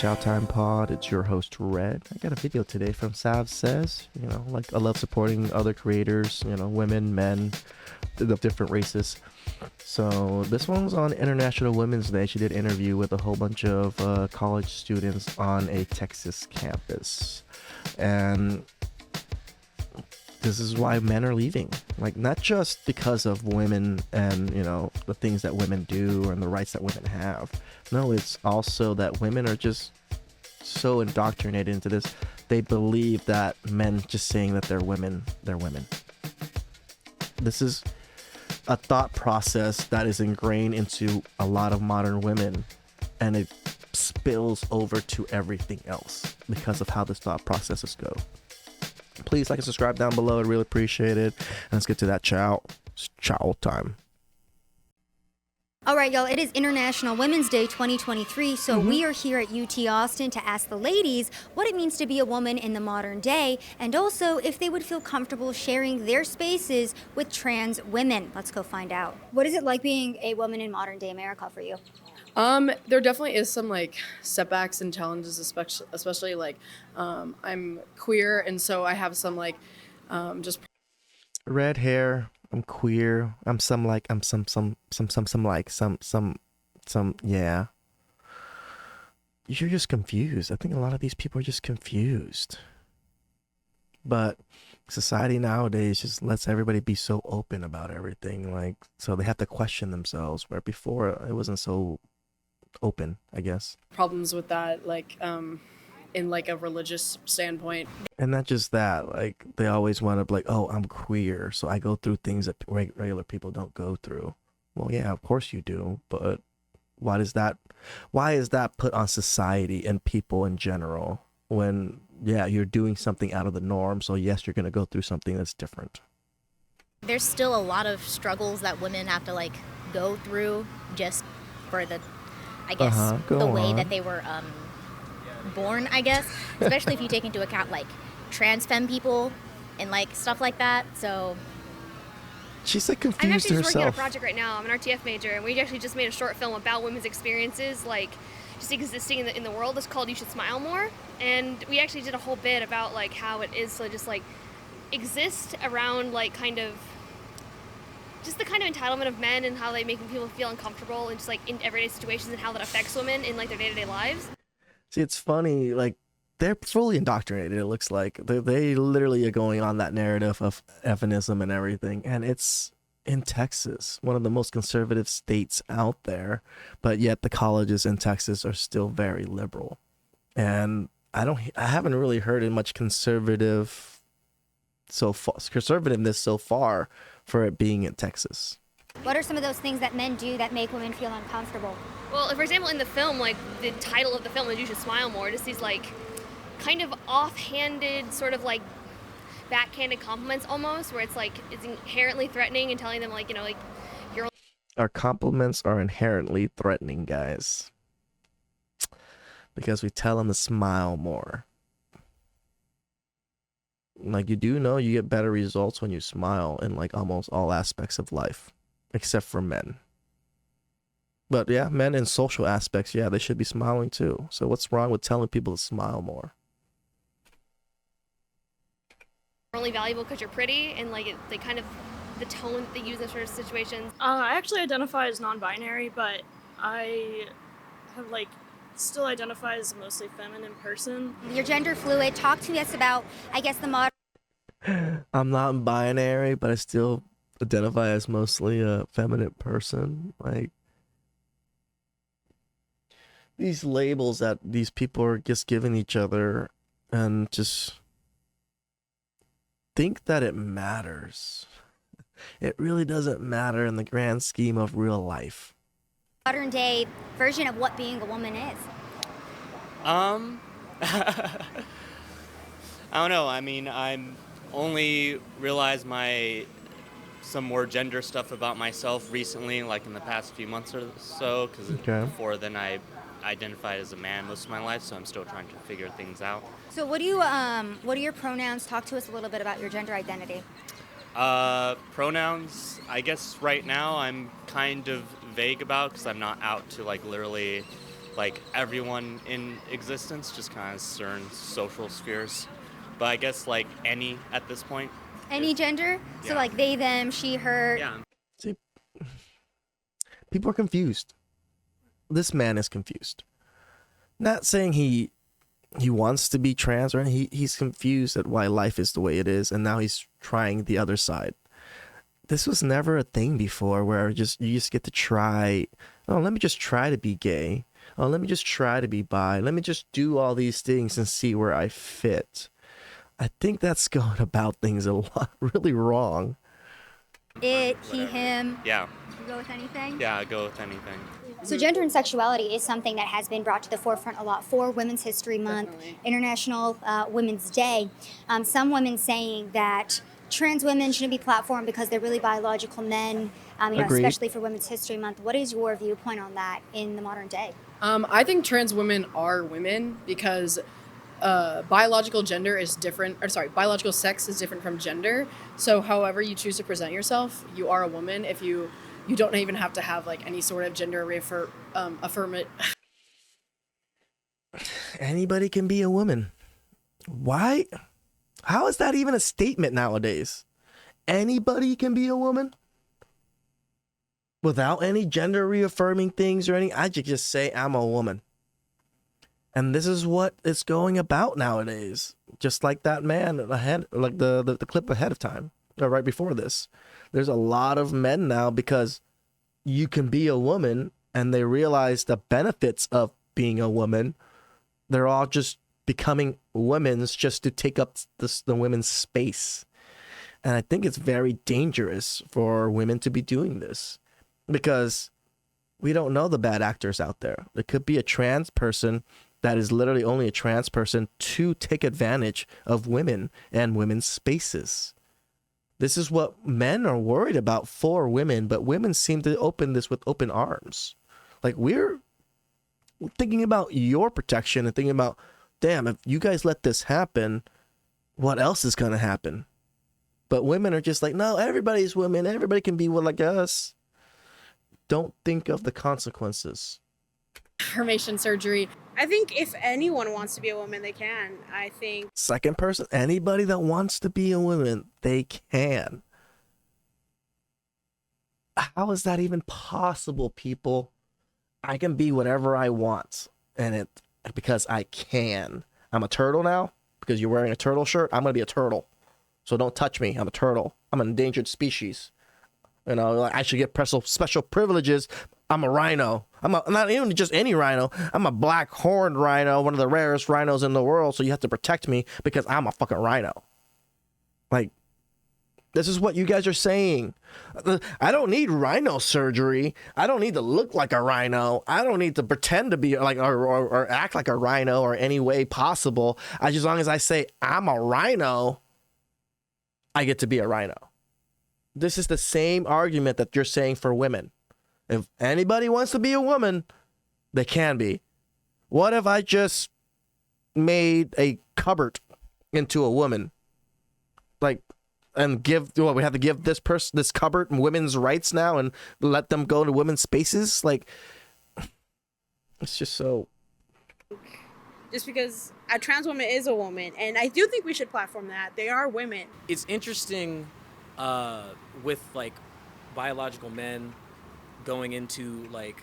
TheChowTimePod. It's your host, Red. I got a video today from Sav Says. I love supporting other creators, women, men, of different races. So this one's on International Women's Day. She did an interview with a whole bunch of college students on a Texas campus. And this is why men are leaving. Not just because of women and, the things that women do and the rights that women have. No, it's also that women are just so indoctrinated into this. They believe that men just saying that they're women, they're women. This is a thought process that is ingrained into a lot of modern women, and it spills over to everything else because of how this thought processes go. Please like and subscribe down below. I'd really appreciate it. And let's get to that chow time. All right, y'all, it is International Women's Day 2023, so we are here at UT Austin to ask the ladies what it means to be a woman in the modern day, and also if they would feel comfortable sharing their spaces with trans women. Let's go find out. What is it like being a woman in modern day America for you? There definitely is some setbacks and challenges, especially I'm queer, and so I have some just Red hair. I'm queer. I'm yeah. You're just confused. I think a lot of these people are just confused. But society nowadays just lets everybody be so open about everything. So they have to question themselves, where before it wasn't so open, I guess. problems with that, in a religious standpoint. And not just that, they always want to be like, oh, I'm queer, so I go through things that regular people don't go through. Well, yeah, of course you do, but why is that put on society and people in general when, yeah, you're doing something out of the norm, so yes, you're going to go through something that's different. There's still a lot of struggles that women have to go through just for the, I guess, the way that they were born, I guess, especially if you take into account trans femme people and stuff like that. So she's confused I'm actually just working on a herself. project right now. I'm an RTF major, and we actually just made a short film about women's experiences, just existing in the world. It's called "You Should Smile More," and we actually did a whole bit about how it is to just exist around just the kind of entitlement of men and how they make people feel uncomfortable and just in everyday situations and how that affects women in their day-to-day lives. See, it's funny, they're fully indoctrinated, it looks like. They literally are going on that narrative of feminism and everything, and it's in Texas, one of the most conservative states out there, but yet the colleges in Texas are still very liberal. And I haven't really heard much conservativeness so far for it being in Texas. What are some of those things that men do that make women feel uncomfortable? Well, for example, in the film, the title of the film is "You Should Smile More." Just these kind of offhanded, sort of backhanded compliments almost, where it's inherently threatening and telling them you're. Our compliments are inherently threatening, guys, because we tell them to smile more. You do know you get better results when you smile in almost all aspects of life, except for men. But yeah, men in social aspects, yeah, they should be smiling too. So what's wrong with telling people to smile more? Only valuable because you're pretty, and they kind of the tone that they use in sort of situations. I actually identify as non-binary, but I have still identify as a mostly feminine person. You're gender fluid. Talk to us about, I guess, the modern. I'm not binary, but I still identify as mostly a feminine person. These labels that these people are just giving each other, and just think that it matters. It really doesn't matter in the grand scheme of real life. Modern day version of what being a woman is. I don't know. I mean, I'm only realized some more gender stuff about myself recently, in the past few months or so, because before then I identified as a man most of my life, so I'm still trying to figure things out. So what are your pronouns? Talk to us a little bit about your gender identity. Pronouns, I guess right now I'm kind of vague about, because I'm not out to literally like everyone in existence, just kind of certain social spheres. But I guess like any at this point. Any gender? So Yeah. like they, them, she, her. Yeah. See, people are confused. This man is confused. Not saying he wants to be trans or anything. He's confused at why life is the way it is, and now he's trying the other side. This was never a thing before where you just get to try. Oh, let me just try to be gay. Oh, let me just try to be bi. Let me just do all these things and see where I fit. I think that's going about things a lot really wrong. It, he, him. Yeah. You go with anything? Yeah, I go with anything. So gender and sexuality is something that has been brought to the forefront a lot for Women's History Month, Definitely. International Women's Day. Some women saying that trans women shouldn't be platformed because they're really biological men, Agreed. especially for Women's History Month. What is your viewpoint on that in the modern day? I think trans women are women because biological gender is different, or sorry, biological sex is different from gender. So however you choose to present yourself, you are a woman. If you don't even have to have like any sort of gender affirmative. Anybody can be a woman. Why? How is that even a statement nowadays? Anybody can be a woman? Without any gender reaffirming things or any, I just say I'm a woman. And this is what it's going about nowadays. Just like that man ahead, like the clip ahead of time, or right before this. There's a lot of men now because you can be a woman and they realize the benefits of being a woman. They're all just becoming women's just to take up the women's space. And I think it's very dangerous for women to be doing this because we don't know the bad actors out there. There could be a trans person that is literally only a trans person to take advantage of women and women's spaces. This is what men are worried about for women, but women seem to open this with open arms. Like we're thinking about your protection and thinking about, damn, if you guys let this happen, what else is going to happen? But women are just like, no, everybody's women. Everybody can be like us. Don't think of the consequences. Affirmation surgery. I think if anyone wants to be a woman, they can. I think Second person, anybody that wants to be a woman, they can. How is that even possible, people? I can be whatever I want, and because I can. I'm a turtle now because you're wearing a turtle shirt. I'm gonna be a turtle, so don't touch me. I'm a turtle. I'm an endangered species. You know, like I should get special privileges. I'm a rhino. Not even just any rhino. I'm a black horned rhino, one of the rarest rhinos in the world. So you have to protect me because I'm a fucking rhino. Like, this is what you guys are saying. I don't need rhino surgery. I don't need to look like a rhino. I don't need to pretend to be like or act like a rhino or any way possible. As long as I say I'm a rhino, I get to be a rhino. This is the same argument that you're saying for women. If anybody wants to be a woman, they can be. What if I just made a cupboard into a woman? Like, and we have to give this cupboard women's rights now and let them go to women's spaces? Like, it's just so. just because a trans woman is a woman, and I do think we should platform that. They are women. It's interesting with like biological men going into like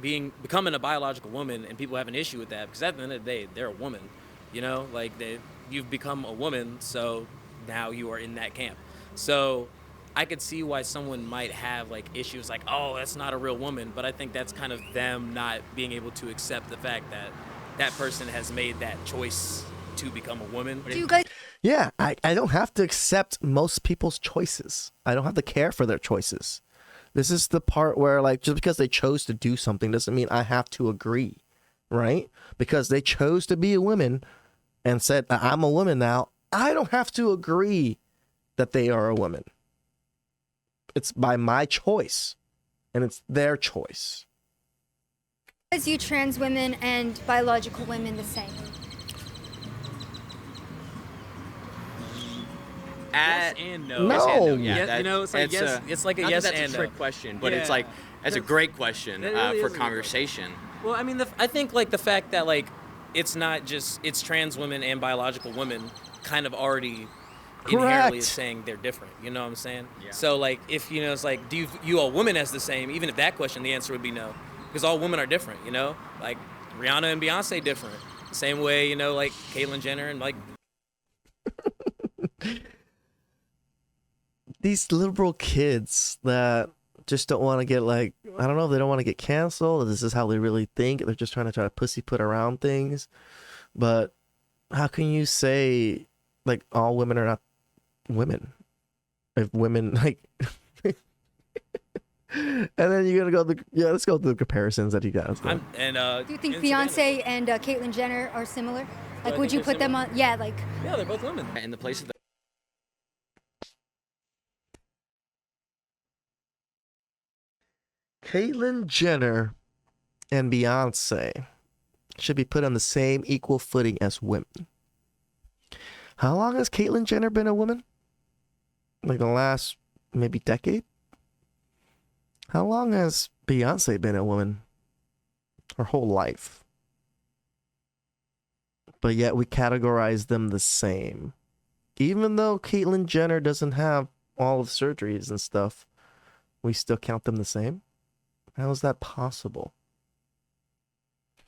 becoming a biological woman, and people have an issue with that because at the end of the day they're a woman, you know, like you've become a woman, so now you are in that camp. So I could see why someone might have like issues like, oh, that's not a real woman, but I think that's kind of them not being able to accept the fact that that person has made that choice to become a woman. Do you guys Yeah, I don't have to accept most people's choices. I don't have to care for their choices. This is the part where, like, just because they chose to do something doesn't mean I have to agree, right? Because they chose to be a woman and said, I'm a woman now, I don't have to agree that they are a woman. It's by my choice, and it's their choice. view trans women and biological women the same? Yes and no. No. Yes and no. Yeah, Yeah, you know, it's like yes, it's like a not yes that that's and a trick no. question, but Yeah. it's a great question It really for is a good conversation. Well, I mean, I think like the fact that like it's not just it's trans women and biological women kind of already inherently is saying they're different. You know what I'm saying? Yeah. So like if it's like do you view all women as the same? Even if that question, the answer would be no, because all women are different. Like Rihanna and Beyonce different. Same way like Caitlyn Jenner and like. These liberal kids that just don't want to get like, I don't know if they don't want to get canceled, or this is how they really think. They're just try to pussy put around things. But how can you say like all women are not women? If women like and then you're gonna go let's go through the comparisons that he got. Do you think Beyonce and Caitlyn Jenner are similar? Like, would you put them on? Yeah, like. Yeah, they're both women. In the place of the Caitlyn Jenner and Beyonce should be put on the same equal footing as women. How long has Caitlyn Jenner been a woman? Like the last maybe decade? How long has Beyonce been a woman? Her whole life. But yet we categorize them the same. Even though Caitlyn Jenner doesn't have all of the surgeries and stuff, we still count them the same? How is that possible?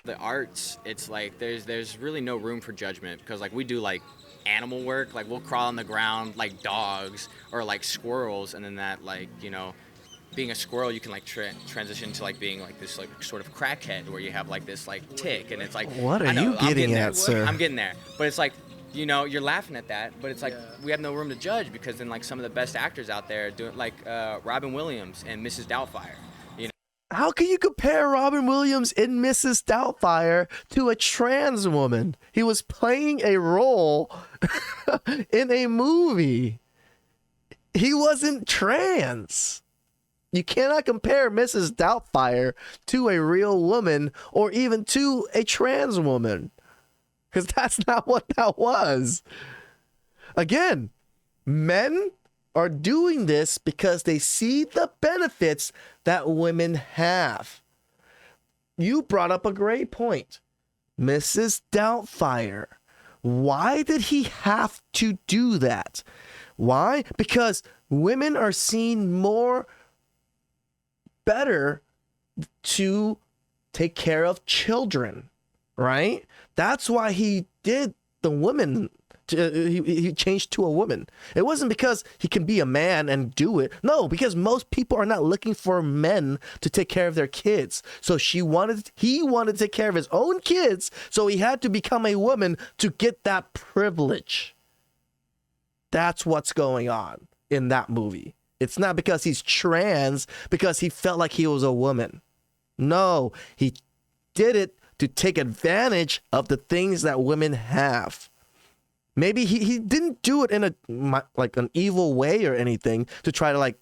the arts, it's like there's really no room for judgment, because like we do like animal work, like we'll crawl on the ground like dogs or like squirrels, and then that, like, you know, being a squirrel, you can like transition to like being like this like sort of crackhead where you have like this like tick, and it's like, what are you getting at, sir? I'm getting there, but it's like, you know, you're laughing at that, but it's like we have no room to judge, because then like some of the best actors out there doing like Robin Williams and Mrs. Doubtfire. You know? How can you compare Robin Williams in Mrs. Doubtfire to a trans woman? He was playing a role in a movie. He wasn't trans. You cannot compare Mrs. Doubtfire to a real woman or even to a trans woman, because that's not what that was. Again, men are doing this because they see the benefits that women have. You brought up a great point. Mrs. Doubtfire. Why did he have to do that? Why? Because women are seen more better to take care of children, right? That's why he did the woman. He changed to a woman. It wasn't because he can be a man and do it. No, because most people are not looking for men to take care of their kids. So he wanted to take care of his own kids, so he had to become a woman to get that privilege. That's what's going on in that movie. It's not because he's trans, because he felt like he was a woman. No, he did it to take advantage of the things that women have. Maybe he didn't do it in an evil way or anything to try to like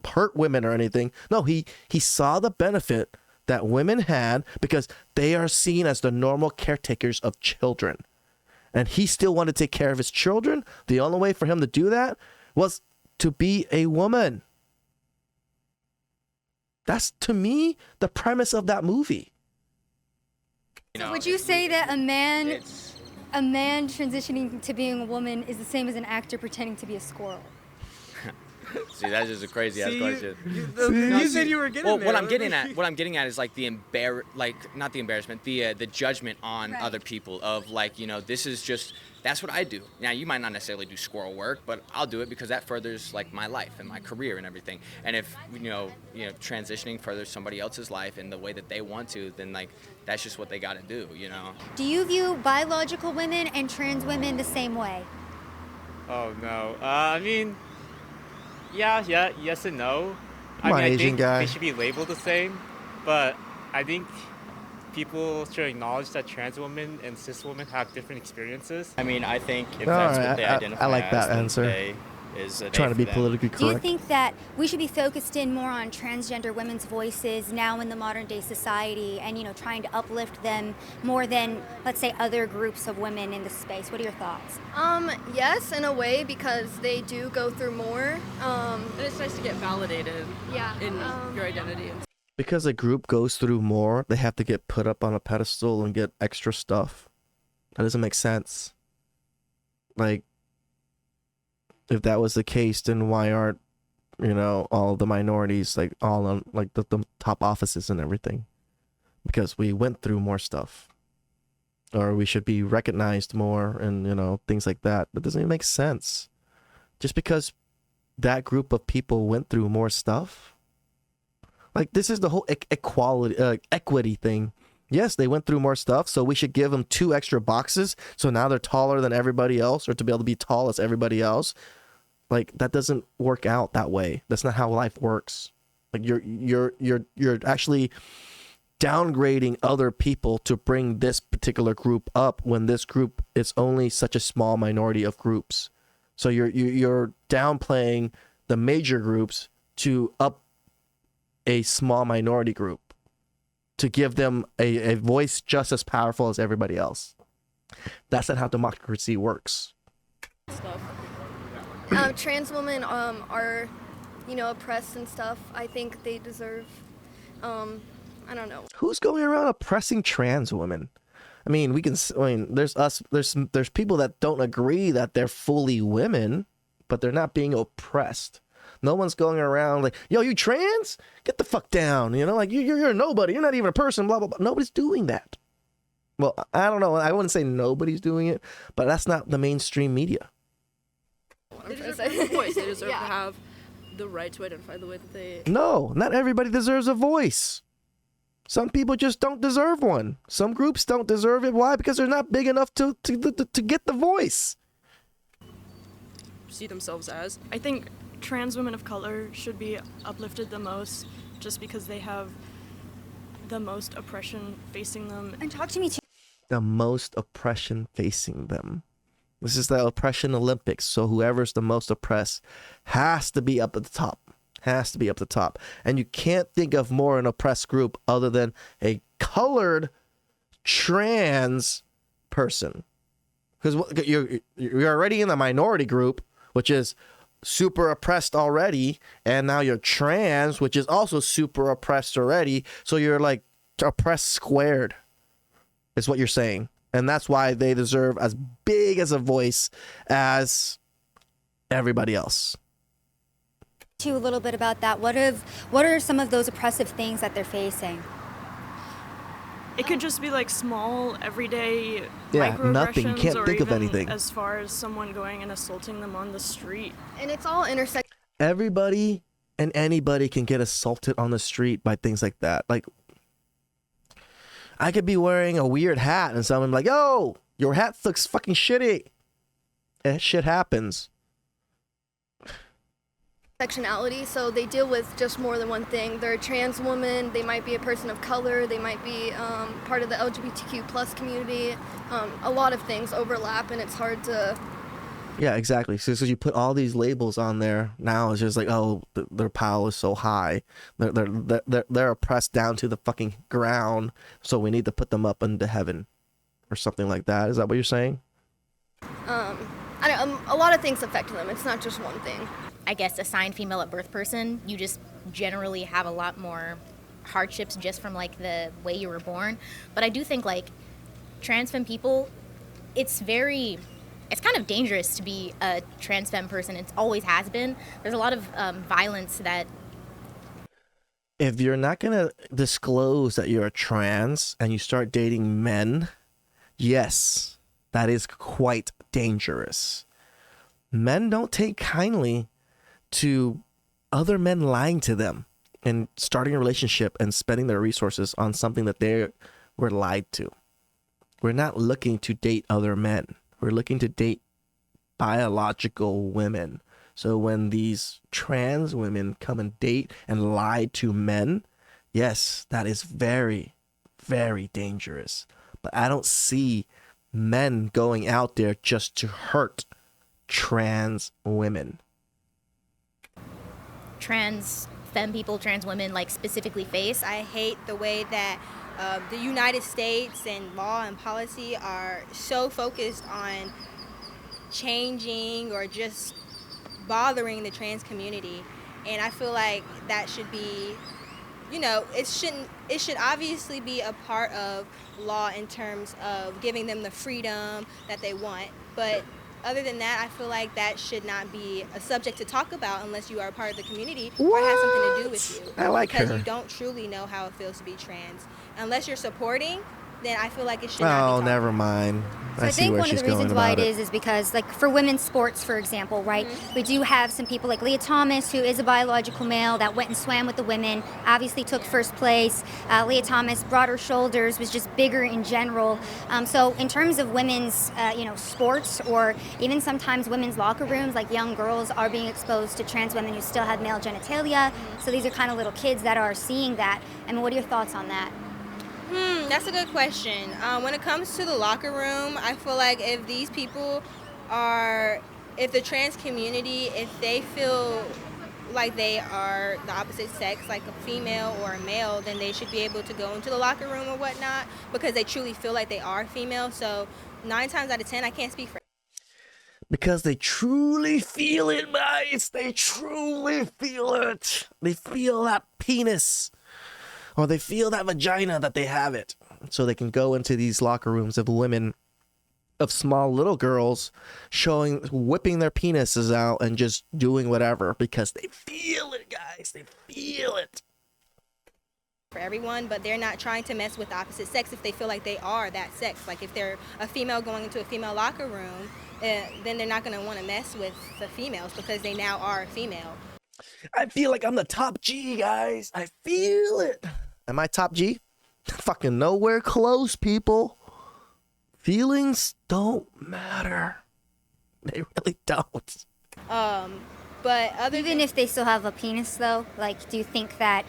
hurt women or anything. No, he saw the benefit that women had because they are seen as the normal caretakers of children. And he still wanted to take care of his children. The only way for him to do that was to be a woman. That's, to me, the premise of that movie. You know, would you say that a man transitioning to being a woman is the same as an actor pretending to be a squirrel? See, that's just a crazy ass question. You said you were getting well, there. what I'm getting at is like not the embarrassment, the judgment on other people of like, you know, this is just, that's what I do. Now, you might not necessarily do squirrel work, but I'll do it because that furthers like my life and my career and everything. And if you know transitioning furthers somebody else's life in the way that they want to, then like that's just what they got to do, you know. Do you view biological women and trans women the same way? Oh no. I mean, yes and no. Come on, I Asian think guy. they should be labeled the same, but I think people should acknowledge that trans women and cis women have different experiences. I mean, I think if All that's right, what they identify I like as, that then answer. they is a day Trying to for be them. politically Do you correct. think that we should be focused in more on transgender women's voices now in the modern day society and, trying to uplift them more than, let's say, other groups of women in the space? What are your thoughts? Yes, in a way, because they do go through more. And it's nice to get validated Yeah. in your identity. Because a group goes through more, they have to get put up on a pedestal and get extra stuff. That doesn't make sense. Like, if that was the case, then why aren't, all the minorities, like, all on, like, the top offices and everything? Because we went through more stuff. Or we should be recognized more and, things like that. That doesn't even make sense. Just because that group of people went through more stuff. Like, this is the whole equity thing. Yes, they went through more stuff, so we should give them 2 extra boxes, so now they're taller than everybody else, or to be able to be tall as everybody else. Like, that doesn't work out that way. That's not how life works. Like, you're actually downgrading other people to bring this particular group up when this group is only such a small minority of groups. So you're downplaying the major groups to up a small minority group, to give them a voice just as powerful as everybody else. That's not how democracy works. Trans women are, oppressed and stuff. I think they deserve, I don't know. Who's going around oppressing trans women? I mean, there's people that don't agree that they're fully women, but they're not being oppressed. No one's going around like, yo, you trans? Get the fuck down. Like, you're a nobody. You're not even a person, blah, blah, blah. Nobody's doing that. Well, I don't know. I wouldn't say nobody's doing it, but that's not the mainstream media. They deserve a voice. They deserve to have the right to identify the way that they... No, not everybody deserves a voice. Some people just don't deserve one. Some groups don't deserve it. Why? Because they're not big enough to get the voice. See themselves as. I think trans women of color should be uplifted the most just because they have the most oppression facing them. And talk to me too. The most oppression facing them. This is the oppression Olympics. So whoever's the most oppressed has to be up at the top. Has to be up the top. And you can't think of more an oppressed group other than a colored trans person. Because you're already in the minority group, which is super oppressed already, and now you're trans, which is also super oppressed already. So you're like oppressed squared, is what you're saying. And that's why they deserve as big as a voice as everybody else. A little bit about that. What are some of those oppressive things that they're facing? It could just be like small, everyday nothing. You can't think of anything. As far as someone going and assaulting them on the street. And it's all intersect. Everybody and anybody can get assaulted on the street by things like that. Like, I could be wearing a weird hat and someone be like, yo, your hat looks fucking shitty. And shit happens. Sectionality, so they deal with just more than one thing. They're a trans woman, they might be a person of color, they might be part of the LGBTQ plus community. A lot of things overlap and it's hard to... Yeah, exactly. So you put all these labels on there. Now it's just like, oh, their power is so high. They're oppressed down to the fucking ground. So we need to put them up into heaven, or something like that. Is that what you're saying? A lot of things affect them. It's not just one thing. I guess assigned female at birth person, you just generally have a lot more hardships just from like the way you were born. But I do think like trans femme people, it's kind of dangerous to be a trans femme person. It always has been. There's a lot of violence that... If you're not going to disclose that you're a trans and you start dating men, yes, that is quite dangerous. Men don't take kindly to other men lying to them and starting a relationship and spending their resources on something that they were lied to. We're not looking to date other men. We're looking to date biological women. So when these trans women come and date and lie to men, yes, that is very, very dangerous. But I don't see men going out there just to hurt trans women. Trans femme people, trans women, like specifically face. I hate the way that the United States and law and policy are so focused on changing or just bothering the trans community. And I feel like that should be it should obviously be a part of law in terms of giving them the freedom that they want, but other than that, I feel like that should not be a subject to talk about unless you are a part of the community or has something to do with you. I like because her. you don't truly know how it feels to be trans. Unless you're supporting, then I feel like it should not be talked never mind. So I see think where one of she's the reasons going why about it is because, like, for women's sports, for example, right, we do have some people like Leah Thomas, who is a biological male, that went and swam with the women, obviously took first place. Leah Thomas, broader shoulders, was just bigger in general. So in terms of women's, sports, or even sometimes women's locker rooms, like young girls are being exposed to trans women who still have male genitalia. So these are kind of little kids that are seeing that. I mean, what are your thoughts on that? That's a good question. When it comes to the locker room, I feel like if these people if the trans community, if they feel like they are the opposite sex, like a female or a male, then they should be able to go into the locker room or whatnot because they truly feel like they are female. So 9 times out of 10, I can't speak for. Because they truly feel it, guys. They truly feel it. They feel that penis. Or they feel that vagina that they have it. So they can go into these locker rooms of women, of small little girls, whipping their penises out and just doing whatever because they feel it, guys. They feel it. For everyone, but they're not trying to mess with the opposite sex if they feel like they are that sex. Like if they're a female going into a female locker room, then they're not going to want to mess with the females because they now are a female. I feel like I'm the top G, guys. I feel it. Am I top G? Fucking nowhere close, people. Feelings don't matter. They really don't. But even if they still have a penis, though, like, do you think that,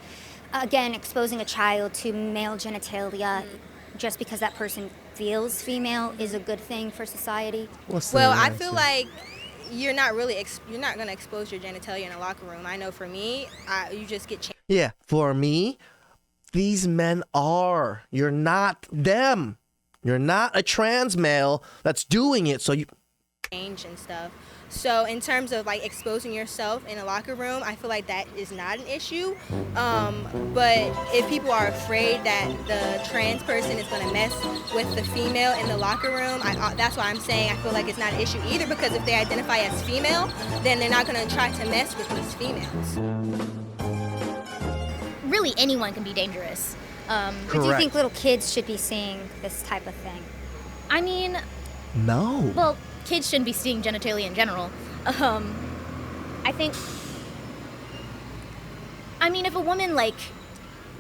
again, exposing a child to male genitalia just because that person feels female is a good thing for society? Well, I feel like you're not going to expose your genitalia in a locker room. I know for me, you just get changed. Yeah, for me, these men are. You're not them. You're not a trans male that's doing it, so you change and stuff. So in terms of like exposing yourself in a locker room, I feel like that is not an issue. But if people are afraid that the trans person is going to mess with the female in the locker room, that's why I'm saying I feel like it's not an issue either, because if they identify as female, then they're not going to try to mess with these females. Really, anyone can be dangerous. But do you think little kids should be seeing this type of thing? I mean, no. Well, kids shouldn't be seeing genitalia in general. I think, if a woman like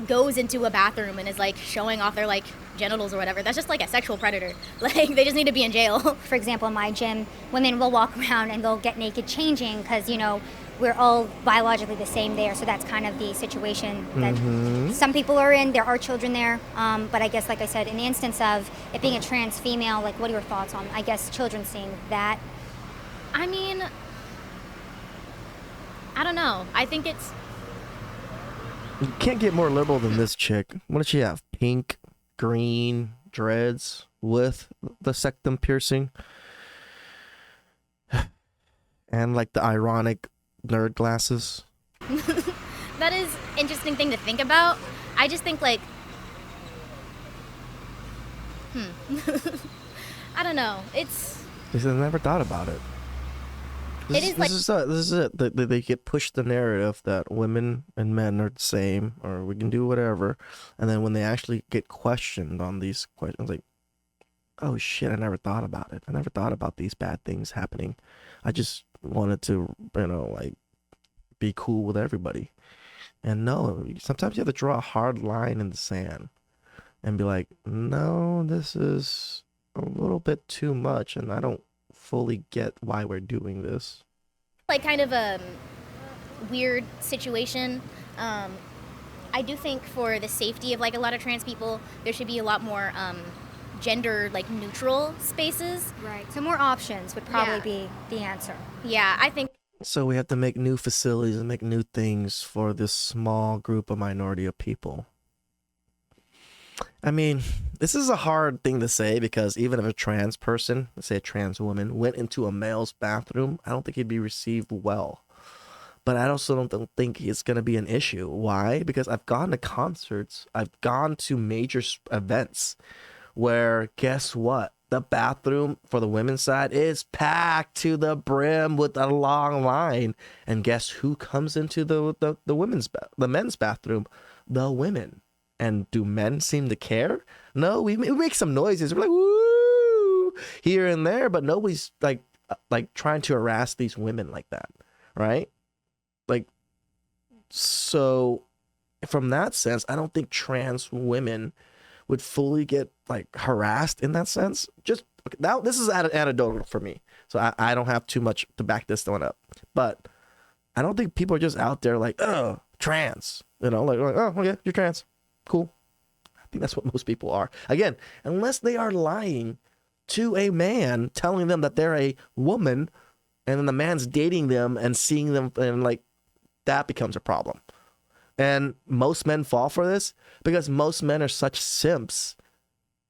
goes into a bathroom and is like showing off their like genitals or whatever, that's just like a sexual predator. Like, they just need to be in jail. For example, in my gym, women will walk around and they'll get naked changing because, we're all biologically the same there. So that's kind of the situation that some people are in. There are children there. But I guess, like I said, in the instance of it being a trans female, like, what are your thoughts on, I guess, children seeing that? I don't know. I think it's... You can't get more liberal than this chick. What does she have? Pink, green, dreads with the septum piercing. And like the ironic nerd glasses. That is interesting thing to think about. I just think like, I don't know. It's. Because I never thought about it. This is it. They get pushed the narrative that women and men are the same, or we can do whatever, and then when they actually get questioned on these questions, like, oh shit, I never thought about it. I never thought about these bad things happening. I just wanted to, be cool with everybody. And no, sometimes you have to draw a hard line in the sand and be like, no, this is a little bit too much, and I don't fully get why we're doing this. Like kind of a weird situation. I do think for the safety of like a lot of trans people, there should be a lot more gender like neutral spaces. Right. So more options would probably be the answer. Yeah, I think. So we have to make new facilities and make new things for this small group of minority of people. I mean, this is a hard thing to say because even if a trans person, let's say a trans woman, went into a male's bathroom, I don't think he'd be received well. but I also don't think it's going to be an issue. Why? Because I've gone to concerts, I've gone to major events where, guess what? The bathroom for the women's side is packed to the brim with a long line. And guess who comes into the men's bathroom? The women. And do men seem to care? No, we make some noises. We're like, woo, here and there, but nobody's like trying to harass these women like that, right? Like, so from that sense, I don't think trans women would fully get like harassed in that sense. Just now, this is anecdotal for me, so I don't have too much to back this one up. But I don't think people are just out there like, oh, trans, like oh, okay, you're trans, cool. I think that's what most people are. Again, unless they are lying to a man, telling them that they're a woman, and then the man's dating them and seeing them, and like that becomes a problem. And most men fall for this because most men are such simps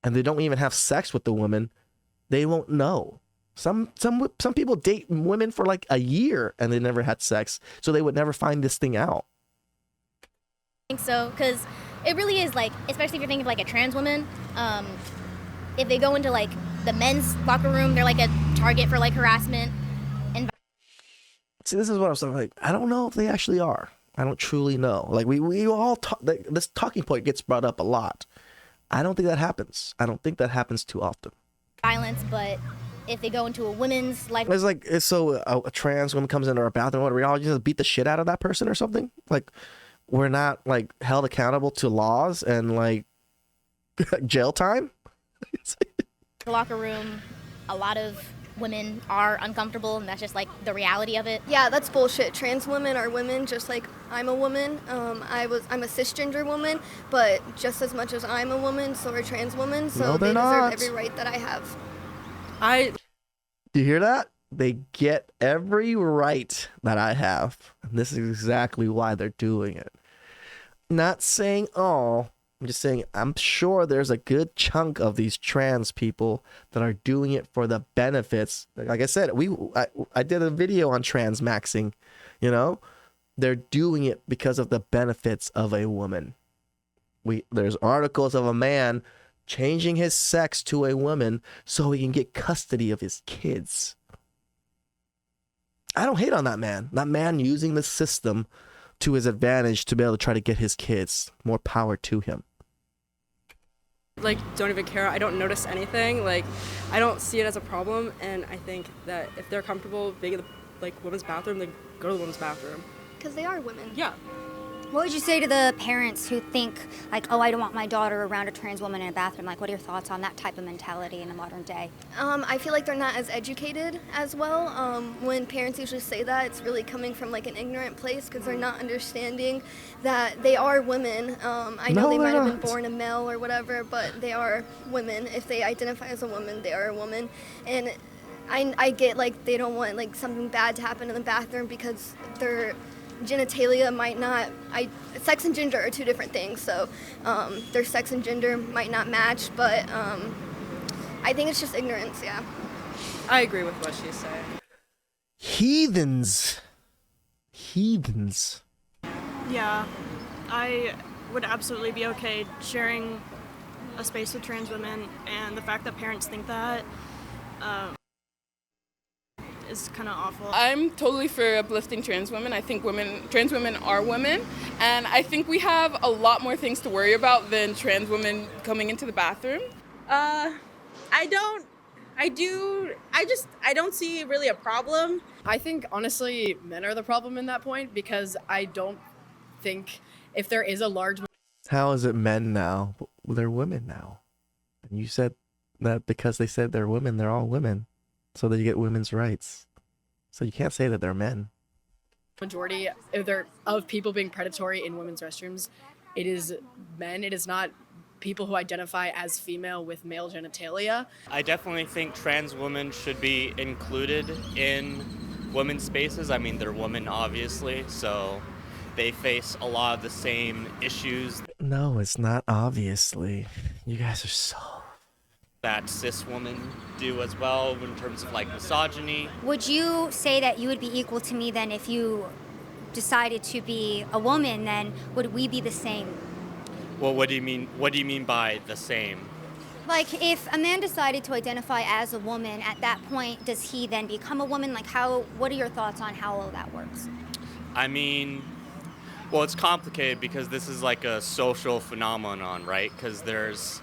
and they don't even have sex with the woman. They won't know. Some people date women for like a year and they never had sex, so they would never find this thing out. I think so, because it really is like, especially if you're thinking of like a trans woman, if they go into like the men's locker room, they're like a target for like harassment. And see, this is what I was saying. Like, I don't know if they actually are. I don't truly know. Like we all talk, this talking point gets brought up a lot. I don't think that happens. I don't think that happens too often. Violence, but if they go into a women's life, it's like so a trans woman comes into our bathroom. What, are we all just beat the shit out of that person or something? Like we're not like held accountable to laws and like jail time. the locker room, a lot of women are uncomfortable, and that's just like the reality of it. Yeah, that's bullshit. Trans women are women, just like I'm a woman. I'm a cisgender woman, but just as much as I'm a woman, so are trans women. So no, they deserve not. every right that I have. Do you hear that? They get every right that I have, and this is exactly why they're doing it. Not saying all. I'm just saying, I'm sure there's a good chunk of these trans people that are doing it for the benefits. Like I said, I did a video on trans maxing, they're doing it because of the benefits of a woman. There's articles of a man changing his sex to a woman so he can get custody of his kids. I don't hate on that man. That man using the system to his advantage to be able to try to get his kids. More power to him. Like, don't even care. I don't notice anything. Like, I don't see it as a problem, and I think that if they're comfortable being in the women's bathroom, then go to the women's bathroom. Because they are women. Yeah. What would you say to the parents who think, like, oh, I don't want my daughter around a trans woman in a bathroom? Like, what are your thoughts on that type of mentality in the modern day? I feel like they're not as educated as well. When parents usually say that, it's really coming from, like, an ignorant place because they're not understanding that they are women. I know they might have been born a male or whatever, but they are women. If they identify as a woman, they are a woman. And I get, like, they don't want, like, something bad to happen in the bathroom because their genitalia might not, sex and gender are two different things, so their sex and gender might not match, but I think it's just ignorance, yeah. I agree with what she's saying. Heathens. Yeah, I would absolutely be okay sharing a space with trans women, and the fact that parents think that is kind of awful. I'm totally for uplifting trans women. I think trans women are women, and I think we have a lot more things to worry about than trans women coming into the bathroom. I don't see really a problem. I think, honestly, men are the problem in that point, because I don't think if there is a large... How is it men now? They're women now. And you said that because they said they're women, they're all women. So they get women's rights. So you can't say that they're men. Majority of people being predatory in women's restrooms, it is men. It is not people who identify as female with male genitalia. I definitely think trans women should be included in women's spaces. I mean, they're women, obviously, so they face a lot of the same issues. No, it's not obviously. You guys are so... that cis women do as well in terms of like misogyny. Would you say that you would be equal to me then if you decided to be a woman, then would we be the same? Well, what do you mean? What do you mean by the same? Like, if a man decided to identify as a woman, at that point, does he then become a woman? Like, what are your thoughts on how all that works? I mean, well, it's complicated because this is like a social phenomenon, right? Because there's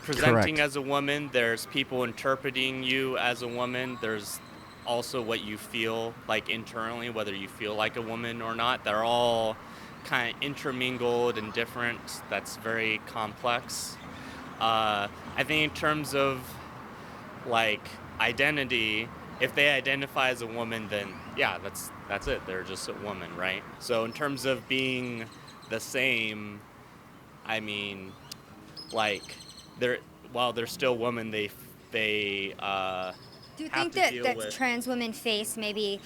presenting Correct. as a woman, there's people interpreting you as a woman, there's also what you feel like internally, whether you feel like a woman or not. They're all kind of intermingled and different. That's very complex. I think in terms of like identity, if they identify as a woman, then yeah, that's it. They're just a woman, right? So in terms of being the same, I mean, like while they're still women, they Do you have think to that, deal that with. trans women face maybe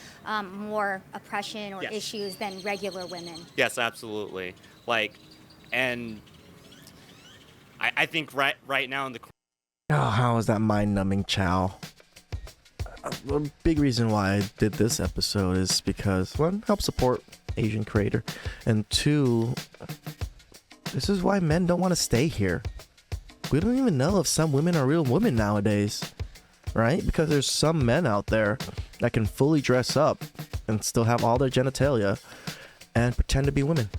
more oppression or Yes. issues than regular women? Yes, absolutely. Like, and I think right now in the Oh, how is that mind-numbing, Chow? A big reason why I did this episode is because, one, help support Asian creator, and two, this is why men don't want to stay here. We don't even know if some women are real women nowadays, right? Because there's some men out there that can fully dress up and still have all their genitalia and pretend to be women.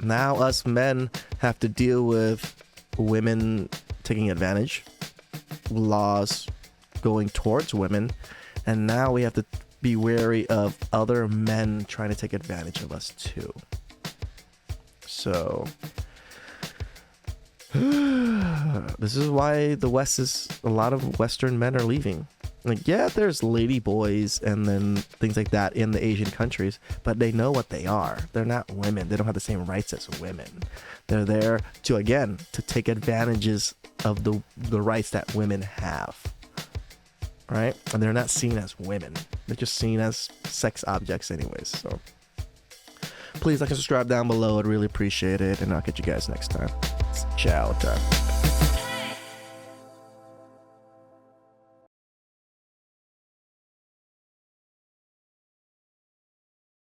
Now us men have to deal with women taking advantage, laws going towards women, and now we have to be wary of other men trying to take advantage of us too. So this is why the West is, a lot of Western men are leaving. Like, yeah, there's lady boys and then things like that in the Asian countries, but they know what they are. They're not women. They don't have the same rights as women. They're there to, again, to take advantages of the rights that women have. Right? And they're not seen as women. They're just seen as sex objects anyways. So please like and subscribe down below. I'd really appreciate it. And I'll catch you guys next time. It's chow time.